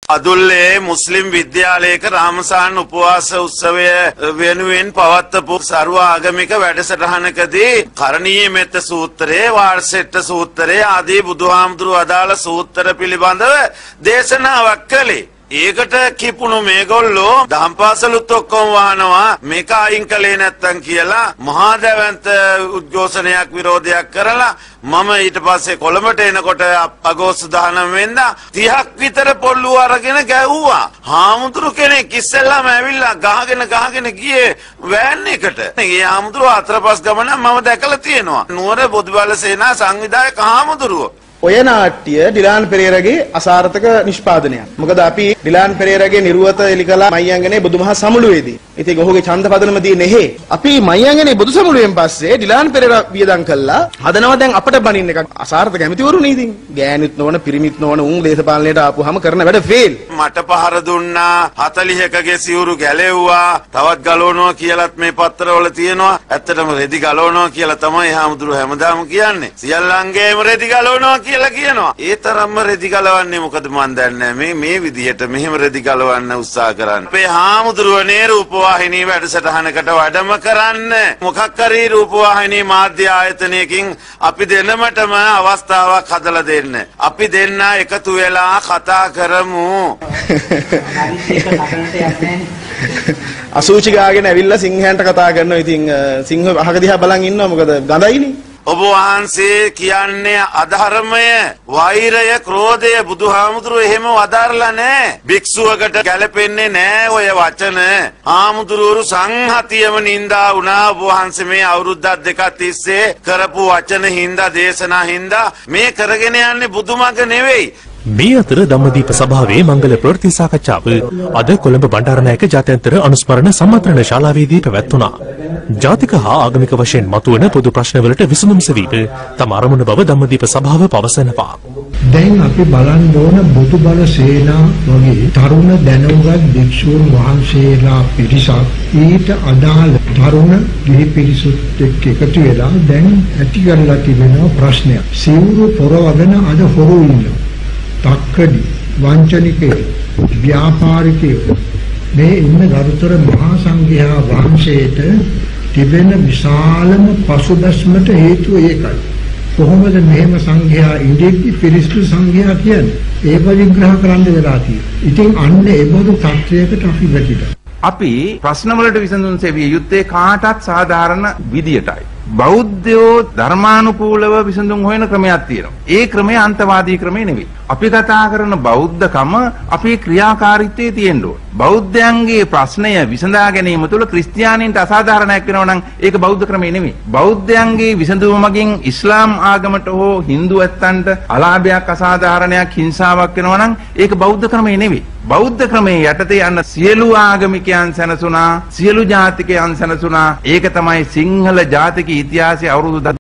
අදුල්ලේ මුස්ලිම් විද්‍යාලයක රාමසාන උපවාස උත්සවය වෙනුවෙන් පවත්වපු සර්ව ආගමික වැඩසටහනකදී කරණීය මෙත්ත සූත්‍රයේ වාර්සෙට්ට සූත්‍රයේ ආදී බුදුහාමුදුරුවෝ අදාළ සූත්‍ර පිළිබඳව දේශනාවක් කළේ. ඒකට කිපුණු මේගොල්ලෝ දහම්පාසලුත් ඔක්කොම වහනවා මේක අයින් කළේ නැත්තම් කියලා මහා දැවැන්ත උද්ඝෝෂණයක් විරෝධයක් කරලා මම ඊට පස්සේ කොළඹට එනකොට අගෝස්තු 19 වෙනිදා 30ක් විතර පොල්ලු අරගෙන ගැව්වා. හාමුදුරු කෙනෙක් ඉස්සෙල්ලාම ඇවිල්ලා ගහගෙන ගියේ වෑන් එකට. ඒ හාමුදුරුව අතරපස් ගමන මම දැකලා තියෙනවා. නුවර බොදුබල සේනා සංවිධායක හාමුදුරුවෝ. ඔය නාට්‍ය ඩිලාන් පෙරේරාගේ අසාර්ථක නිෂ්පාදනයක්. මොකද අපි ඩිලාන් පෙරේරාගේ නිර්වත එලිකලා මයංගනේ බුදුමහා සමුළුවේදී. ඉතින් ඔහුගේ ඡන්ද පදනම තියෙන්නේ එහෙ. අපි මයංගනේ බුදු සමුළුවෙන් පස්සේ ඩිලාන් පෙරේරා වියදම් කළා. හදනවා දැන් අපිට බණින්න එකක්. අසාර්ථක ඇමතිවරුනේ ඉතින්. ගෑනුත් නොවන පිරිමිත් නොවන උන් දේශපාලනයට ආපුවාම කරන වැඩ ෆේල්. මට පහර දුන්නා 40කගේ සිවුරු ගැලෙව්වා. තවත් ගලවනවා කියලාත් මේ පත්තරවල තියෙනවා. ඇත්තටම රෙදි ගලවනවා කියලා තමයි හාමුදුරුවෝ හැමදාම කියන්නේ. සියල්ලංගේම රෙදි ගලවනවා කියලා කියනවා. ඒ තරම්ම රෙදි ගලවන්නේ මොකද මන් දන්නේ මේ විදිහට මෙහෙම රෙදි ගලවන්න උත්සාහ කරන්නේ. අපේ හාමුදුරුවනේ රූපවාහිනී වැඩසටහනකට වැඩම කරන්න. මොකක් හරි රූපවාහිනී මාධ්‍ය ආයතනයකින් අපි දෙන්නමටම අවස්ථාවක් හදලා දෙන්න. අපි දෙන්න එකතු වෙලා කතා කරමු. අසූචි ගාගෙන ඇවිල්ලා සිංහයන්ට කතා කරනවා. ඉතින් සිංහ අහක දිහා බලන් ඉන්නවා මොකද ගඳයිනේ. ඔබ වහන්සේ කියන්නේ අධර්මය, වෛරය, ක්‍රෝධය බුදුහාමුදුරුවෝ එහෙම වදාරලා නැහැ. භික්ෂුවකට ගැලපෙන්නේ නැහැ ඔය වචන. හාමුදුරුවෝ සංහතියම නින්දා වුණා. ඔබ වහන්සේ මේ අවුරුද්දක් දෙකක් තිස්සේ කරපු වචන හින්දා දේශනා හින්දා මේ කරගෙන යන්නේ බුදුමග නෙවෙයි. මේ අතර ධම්මදීප සභාවේ මංගල ප්‍රවෘත්ති සාකච්ඡාව අද කොළඹ බණ්ඩාරනායක ජාත්‍යන්තර අනුස්මරණ සම්මන්ත්‍රණ ශාලාවේදී පැවැත්වුණා. ජාතික හා ආගමික වශයෙන් මතුවන පොදු ප්‍රශ්නවලට විසඳුම් සෙවීම තම අරමුණ බව ධම්මදීප සභාව පවසනවා. දැන් අපි බලන්න ඕන බුදුබල සේනා වගේ තරුණ දැනුවත් භික්ෂුන් වහන්සේලා පිරිසක් ඊට අදාළ තරුණ ගිහි පිරිසුත් එක්ක එකතු වෙලා දැන් ඇති කරලා තිබෙන ප්‍රශ්නයක්. සිවුරු පොරවගෙන අද හොරු ඉන්නවා. තක්කඩි වංචනිකයෝ ව්‍යාපාරිකයෝ මේ ඉන්න ගරුතර මහා සංඝයා වහන්සේට තිබෙන විශාලම පසුබැස්මට හේතුව ඒකයි. කොහොමද මෙහෙම සංඝයා ඉඳිද්දි පිරිසිදු සංඝයා කියන්නේ? ඒක විග්‍රහ කරන්න වෙලා තියෙනවා. ඉතින් අන්න ඒ බඳු තත්වයකට අපි වැටිලා. අපි ප්‍රශ්න වලට විසඳුම් සෙවිය යුත්තේ කාටත් සාධාරණ විදියටයි. බෞද්ධයෝ ධර්මානුකූලව විසඳුම් හොයන ක්‍රමයක් තියෙනවා. ඒ ක්‍රමය අන්තවාදී ක්‍රමය නෙවෙයි. අපි කතා කරන බෞද්ධකම අපේ ක්‍රියාකාරීත්වයේ තියෙන්න ඕන. බෞද්ධයන්ගේ ප්‍රශ්නය විසඳා ගැනීම තුළ ක්‍රිස්තියානින්ට අසාධාරණයක් වෙනවා නම් ඒක බෞද්ධ ක්‍රමය නෙවෙයි. බෞද්ධයන්ගේ විසඳුම මගින් ඉස්ලාම් ආගමට හෝ Hindu ඇත්තන්ට අලාභයක් අසාධාරණයක් හිංසාවක් වෙනවා නම් ඒක බෞද්ධ ක්‍රමය නෙවෙයි. බෞද්ධ ක්‍රමයේ යටතේ යන සියලු ආගමිකයන් සැනසුණා, සියලු ජාතිකයන් සැනසුණා. ඒක තමයි සිංහල ජාතික ඉතිහාසයේ අවුරුදු